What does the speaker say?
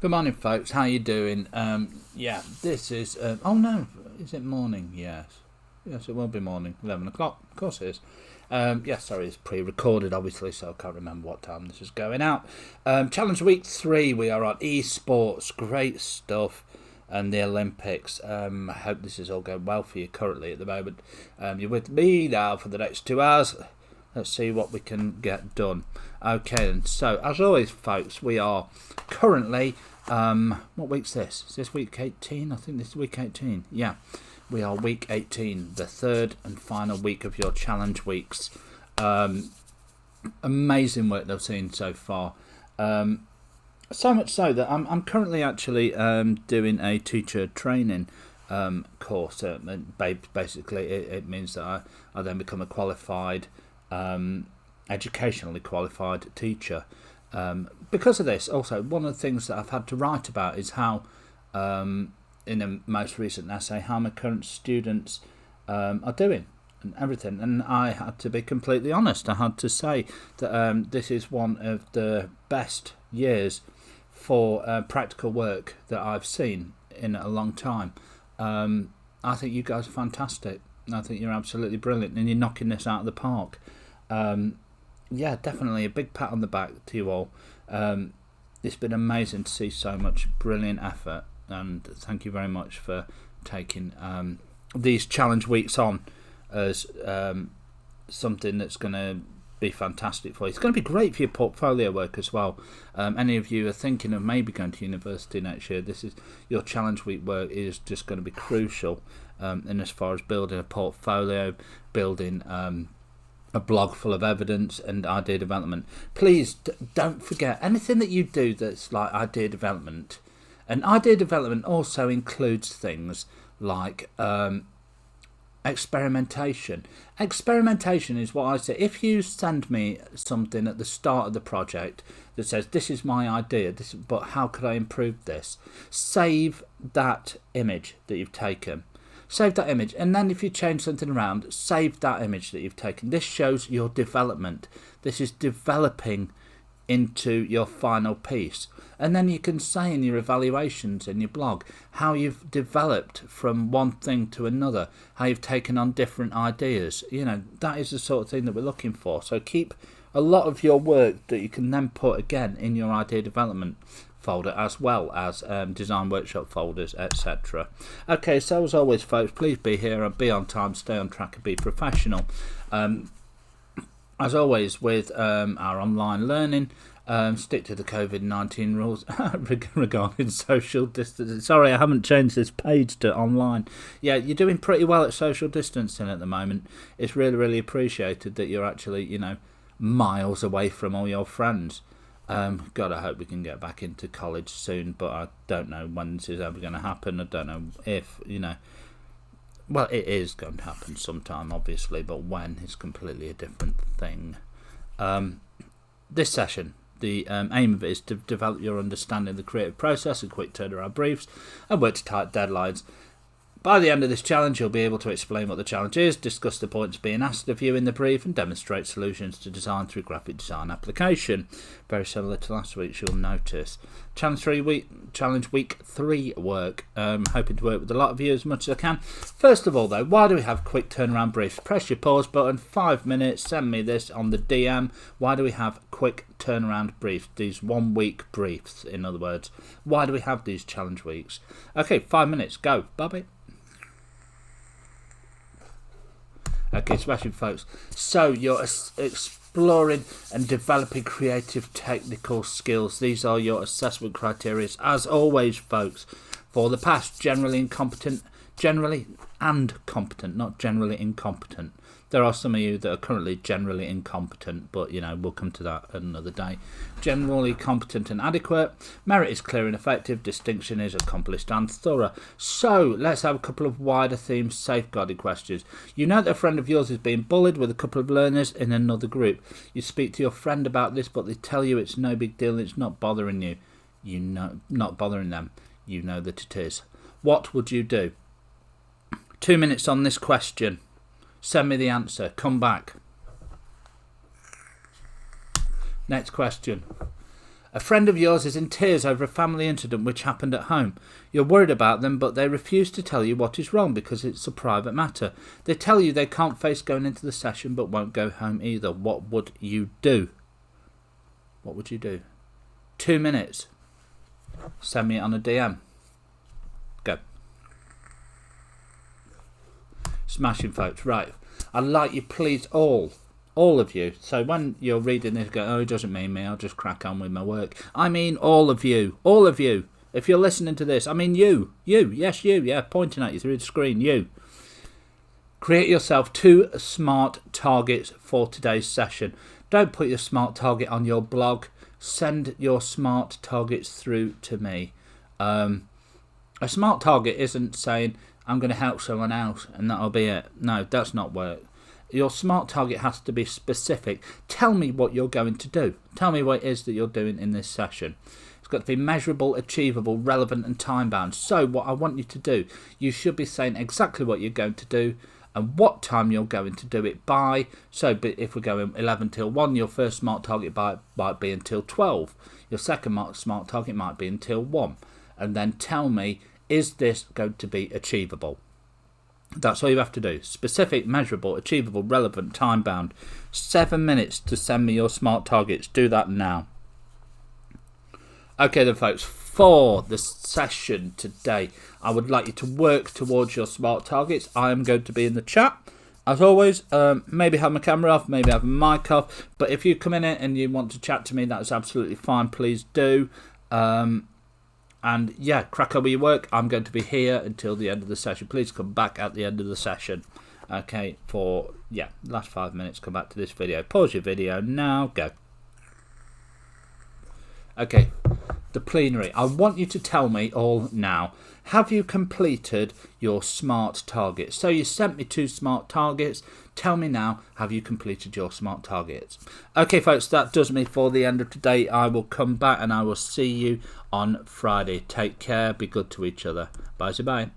Good morning, folks. How you doing? This is. Oh no, is it morning? Yes, it will be morning. 11 o'clock. Of course it is. Sorry, it's pre-recorded, obviously, so I can't remember what time this is going out. Challenge week 3. We are on esports. Great stuff, and the Olympics. I hope this is all going well for you currently at the moment. You're with me now for the next 2 hours. Let's see what we can get done. Okay, and so as always, folks, we are currently. What week's this? Is this week 18? I think this is week 18. Yeah, we are week 18, the third and final week of your challenge weeks. Amazing work they've seen so far. So much so that I'm currently actually doing a teacher training course. Basically, it means that I then become a qualified, educationally qualified teacher. Because of this, also, one of the things that I've had to write about is how, in a most recent essay, how my current students are doing and everything. And I had to be completely honest. I had to say that this is one of the best years for practical work that I've seen in a long time. I think you guys are fantastic. I think you're absolutely brilliant, and you're knocking this out of the park. Yeah, definitely a big pat on the back to you all. It's been amazing to see so much brilliant effort, and thank you very much for taking these challenge weeks on as something that's going to be fantastic for you. It's going to be great for your portfolio work as well. Any of you are thinking of maybe going to university next year, this is your challenge week work is just going to be crucial in as far as building a portfolio, building a blog full of evidence and idea development. Please don't forget anything that you do that's like idea development. And idea development also includes things like experimentation. Experimentation is what I say. If you send me something at the start of the project that says, this is my idea, but how could I improve this? Save that image that you've taken. Save that image, and then if you change something around, save that image that you've taken. This shows your development. This is developing into your final piece. And then you can say in your evaluations in your blog how you've developed from one thing to another, how you've taken on different ideas. You know, that is the sort of thing that we're looking for. So keep a lot of your work that you can then put again in your idea development folder, as well as design workshop folders, etc. Okay, so as always, folks, please be here and be on time, stay on track and be professional. As always with our online learning, stick to the COVID-19 rules regarding social distancing. Sorry, I haven't changed this page to online. Yeah, you're doing pretty well at social distancing at the moment. It's really, really appreciated that you're actually, miles away from all your friends. God, I hope we can get back into college soon, but I don't know when this is ever going to happen. I don't know if, well, it is going to happen sometime, obviously, but when is completely a different thing. This session, the aim of it is to develop your understanding of the creative process and quick turnaround briefs and work to tight deadlines. By the end of this challenge, you'll be able to explain what the challenge is, discuss the points being asked of you in the brief, and demonstrate solutions to design through graphic design application. Very similar to last week's, you'll notice. Challenge week 3 work. Hoping to work with a lot of you as much as I can. First of all, though, why do we have quick turnaround briefs? Press your pause button, 5 minutes, send me this on the DM. Why do we have quick turnaround briefs? These 1 week briefs, in other words. Why do we have these challenge weeks? Okay, 5 minutes, go. Bye-bye. Okay, smashing, folks. So you're exploring and developing creative technical skills. These are your assessment criteria. As always, folks, for the past, generally and competent, not generally incompetent. There are some of you that are currently generally incompetent, but, we'll come to that another day. Generally competent and adequate. Merit is clear and effective. Distinction is accomplished and thorough. So, let's have a couple of wider themes, safeguarding questions. You know that a friend of yours is being bullied with a couple of learners in another group. You speak to your friend about this, but they tell you it's no big deal and it's not bothering you. Not bothering them. You know that it is. What would you do? 2 minutes on this question. Send me the answer. Come back. Next question. A friend of yours is in tears over a family incident which happened at home. You're worried about them, but they refuse to tell you what is wrong because it's a private matter. They tell you they can't face going into the session but won't go home either. What would you do? What would you do? 2 minutes. Send me it on a DM. Go. Smashing, folks. Right. I'd like you, please, all of you. So when you're reading this, go, oh, it doesn't mean me. I'll just crack on with my work. I mean all of you. All of you. If you're listening to this, I mean you. You. Yes, you. Yeah, pointing at you through the screen. You. Create yourself 2 smart targets for today's session. Don't put your smart target on your blog. Send your smart targets through to me. A smart target isn't saying, I'm going to help someone else and that'll be it. No, that's not work. Your smart target has to be specific. Tell me what you're going to do. Tell me what it is that you're doing in this session. It's got to be measurable, achievable, relevant and time bound. So what I want you to do, you should be saying exactly what you're going to do and what time you're going to do it by. So if we're going 11 till 1, your first smart target might be until 12. Your second smart target might be until 1. And then tell me, is this going to be achievable? That's all you have to do. Specific, measurable, achievable, relevant, time bound. 7 minutes to send me your smart targets. Do that now. Okay then, folks, for the session today, I would like you to work towards your smart targets. I am going to be in the chat. As always, maybe have my camera off, maybe have my mic off. But if you come in it and you want to chat to me, that's absolutely fine. Please do. And yeah, crack on with your work. I'm going to be here until the end of the session. Please come back at the end of the session. Okay, for, last 5 minutes, come back to this video. Pause your video now, go. Okay, the plenary. I want you to tell me all now. Have you completed your smart targets? So you sent me 2 smart targets. Tell me now, have you completed your smart targets? Okay, folks, that does me for the end of today. I will come back and I will see you on Friday. Take care. Be good to each other. Bye-bye.